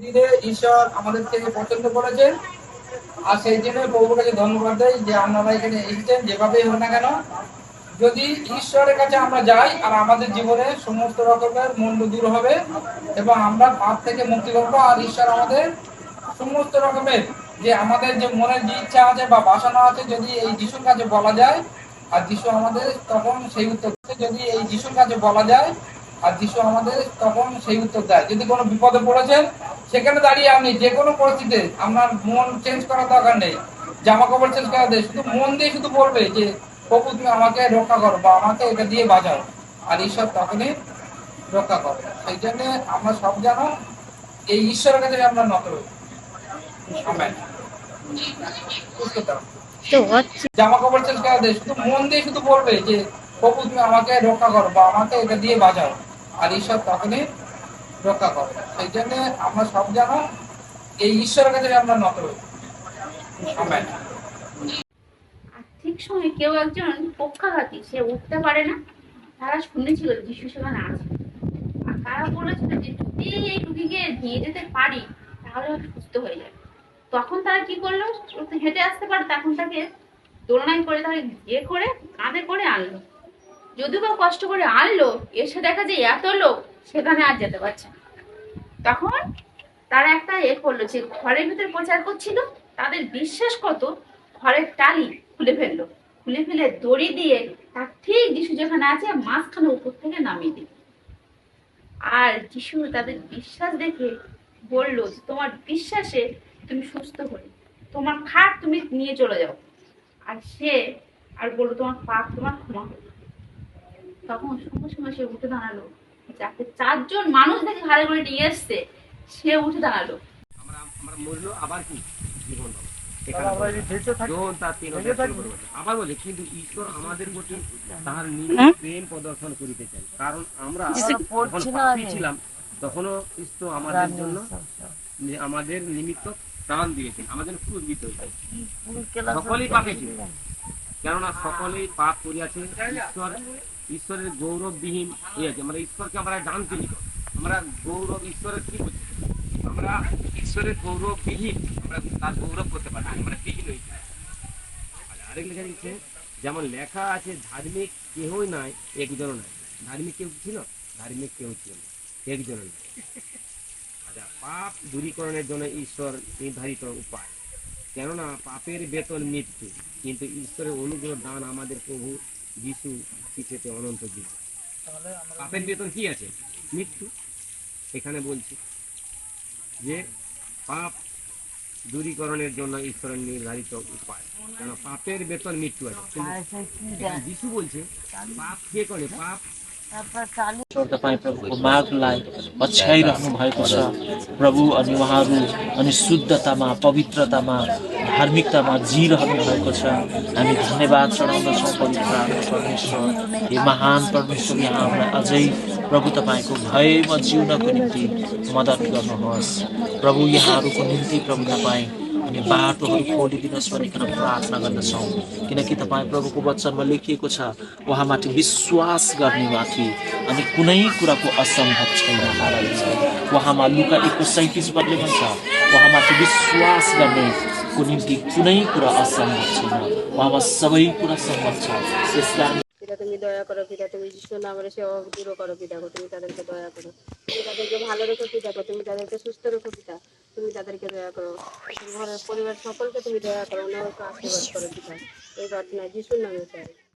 পৃথিবীতে ঈশ্বর আমাদেরকে পছন্দ করেছেন, আর সেই জন্য প্রভুর কাছে ধন্যবাদ দেয় যে আপনারা এখানে এসেছেন। যেভাবেই হোক না কেন, যদি ঈশ্বরের কাছে আমরা যাই আর আমাদের জীবনে সমস্ত রকমের মন্দ দূর হবে এবং আমরা পাপ থেকে মুক্তি পাবো, আর ঈশ্বর আমাদের সমস্ত রকমের যে আমাদের যে মনের যে ইচ্ছা আছে বা বাসনা আছে, যদি এই যিশুর কাছে বলা যায়, আর যিশু আমাদের তখন সেই উত্তর, যদি এই যিশুর কাছে বলা যায় আর যিশু আমাদের তখন সেই উত্তর দেয়। যদি কোনো বিপদে পড়েছেন, সেখানে দাঁড়িয়ে আপনি যে কোনো পরিস্থিতিতে আপনার মন চেঞ্জ করার দরকার নেই, জামা কাপড় চেঞ্জ করা দেয়, শুধু মন দিয়ে শুধু বলবে যে প্রভু তুমি আমাকে রক্ষা করো বা আমাকে এটা দিয়ে বাঁচাও, আর ঈশ্বর তখনই রক্ষা করো। সেই জন্য আমরা সব জানো এই ঈশ্বরের কাছে আমরা নত হই। জামা কাপড় চেঞ্জ করা দেয়, শুধু মন দিয়ে শুধু বলবে যে প্রভু তুমি আমাকে রক্ষা করো বা আমাকে এটা দিয়ে বাঁচাও, আর ঈশ্বর তখনই রক্ষা করো। সেই জন্য আমরা সব জানো এই ঈশ্বরের কাছে আমরা নত হই। ঠিক সময় কেউ একজন পক্ষাঘাতী, সে উঠতে পারে না। তারা শুনেছিল যিশু সেখানে আছে, আর তারা বলেছিল যে যদি এই রুগীকে নিয়ে যেতে পারি তাহলে সুস্থ হয়ে যাবে। তখন তারা কি করলো, হেঁটে আসতে পারে, তখন তাকে দোলনায় করে তাকে ইয়ে করে কাঁধে করে আনলো। যদিও বা কষ্ট করে আনলো, এসে দেখা যায় এত লোক সেখানে আর যেতে পারছে না। তখন তারা একটা করলো, যে ঘরের ভিতরে প্রচার করছিল, তাদের বিশ্বাস কত, ঘরের টালি খুলে ফেললো, খুলে ফেলে দড়ি দিয়ে তার ঠিক যিশু যেখানে আছে মাঝখানে উপর থেকে নামিয়ে দিল। আর যিশু তাদের বিশ্বাস দেখে বললো যে তোমার বিশ্বাসে তুমি সুস্থ হলে, তোমার খাট তুমি নিয়ে চলে যাও। আর সে আর বললো তোমার পাপ তোমার ক্ষমা হলো। তখন সঙ্গে সঙ্গে সে উঠে দাঁড়ালো, যাকে 4 জন মানুষ দেখে ঘাড়ে করে নিয়ে এসছে, সে উঠে দাঁড়ালো। আমরা মরলো আবার কি জীবন পাবো, আবার বলে কিন্তু ঈশ্বর আমাদের প্রতি তাহার নিজের প্রেম প্রদর্শন করিতে চাই, কারণ আমরা যখন পাপী ছিলাম তখনও ঈশ্বর আমাদের জন্য আমাদের নিমিত্ত প্রাণ দিয়েছেন, আমাদের ক্রুশ দিতে হয়েছে। সকলেই পাপী ছিল, কেননা সকলেই পাপ করিয়াছে, ঈশ্বর ঈশ্বরের গৌরববিহীন হইয়াছে। আমরা ঈশ্বরকে আমরা জানতে নিত, আমরা গৌরব ঈশ্বরের কি বলছি, আমরা ঈশ্বরের গৌরববিহীন, আমরা তার গৌরব করতে পারি, আমরা বিহীন হয়েছি। আরেক লেখা দিচ্ছে, যেমন লেখা আছে ধার্মিক কেহই নাই, একজনও নাই। ধার্মিক কেউ ছিল? ধার্মিক কেউ ছিল না, একজনও নাই। আচ্ছা, পাপ দূরীকরণের জন্য ঈশ্বর নির্ধারিত উপায়, কেননা পাপের বেতন মৃত্যু, কিন্তু ঈশ্বরের অনুগ্রহ দান আমাদের প্রভু যিশু খ্রিস্টে অনন্ত জীবন। পাপের বেতন কি আছে? মৃত্যু। এখানে বলছি যে পাপ দূরীকরণের জন্য ঈশ্বরের নির্ধারিত উপায়, কেন পাপের বেতন মৃত্যু আছে, কিন্তু যিশু বলছে পাপ কে করে, पाप तपाईँ प्रभुको मार्गलाई पछ्याइरहनु भएको छ प्रभु, अनि उहाँहरू अनि शुद्धतामा, पवित्रतामा, धार्मिकतामा जिइरहनु भएको छ। हामी धन्यवाद चढाउँदछौँ पवित्र परमेश्वर, हे महान परमेश्वर, यहाँहरूलाई अझै प्रभु तपाईँको भयमा जिउनको निम्ति मद्दत गर्नुहोस् प्रभु। यहाँहरूको निम्ति प्रभु तपाईँ अनि बाटोहरू खोलिदिनुहोस् भनिकन प्रार्थना गर्दछौँ, किनकि तपाईँ प्रभुको वचनमा लेखिएको छ उहाँमाथि विश्वास गर्नेमाथि अनि कुनै कुराको असम्भव छैन। उहाँमा लुका 1:37 भन्छ उहाँमाथि विश्वास गर्नेको निम्ति कुनै कुरा असम्भव छैन, उहाँमा सबै कुरा सम्भव छ। त्यसकारण পিতা তুমি দয়া করো, পিতা তুমি যিশুর নামে সেবা দূর করো, পিতা তুমি তাদেরকে দয়া করো, তুমি তাদেরকে ভালো রেখো পিতা, তুমি তাদেরকে সুস্থ রেখো পিতা, তুমি তাদেরকে দয়া করো, ঘরের পরিবার সকলকে তুমি দয়া করো, ওনাকে আশীর্বাদ করো পিতা, এই প্রার্থনা যিশুর নামে চাই।